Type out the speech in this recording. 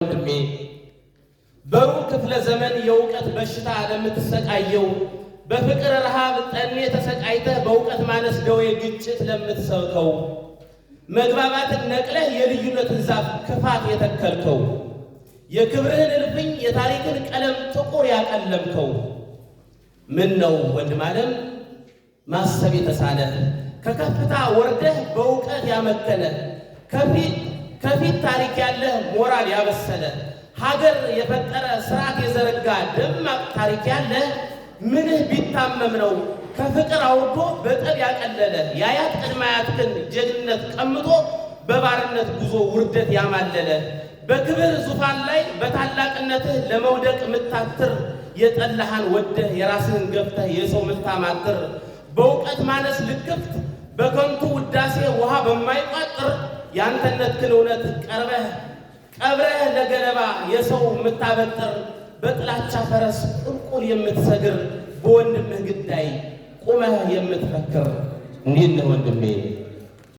ወንድሜ በሩቅ ክፍለ ዘመን የእውቀት በሽታ ለምትሰቃየው በፍቅር ረሃብ ጠኔ ተሰቃይተህ በእውቀት ማነስ ደዌ ግጭት ለምትሰብከው መግባባትን ነቅለህ የልዩነትን ዛፍ ክፋት የተከልከው የክብርህን እልፍኝ የታሪክን ቀለም ጥቁር ያቀለምከው ምን ነው ወንድም ዓለም ማሰብ የተሳነህ ከከፍታ ወርደህ በእውቀት ያመከነ ከፊት ታሪክ ያለህ ሞራል ያበሰለ ሀገር የፈጠረ ስርዓት የዘረጋ ደማቅ ታሪክ ያለህ ምንህ ቢታመም ነው ከፍቅር አውርዶ በጠብ ያቀለለ የአያት ቅድመ አያትህን ጀግንነት ቀምቶ በባርነት ጉዞ ውርደት ያማለለ በክብር ዙፋን ላይ በታላቅነትህ ለመውደቅ ምታትር የጠላህን ወደህ የራስህን ገፍተህ የሰው ምታማትር በእውቀት ማነስ ልክፍት በከንቱ ውዳሴ ውሃ በማይቋጥር ያንተነትህን እውነት ቀብረህ ለገለባ የሰው ምታበጥር በጥላቻ ፈረስ ቁልቁል የምትሰግር በወንድምህ ግዳይ ቁመህ የምትፈክር እንዴት ነህ ወንድሜ?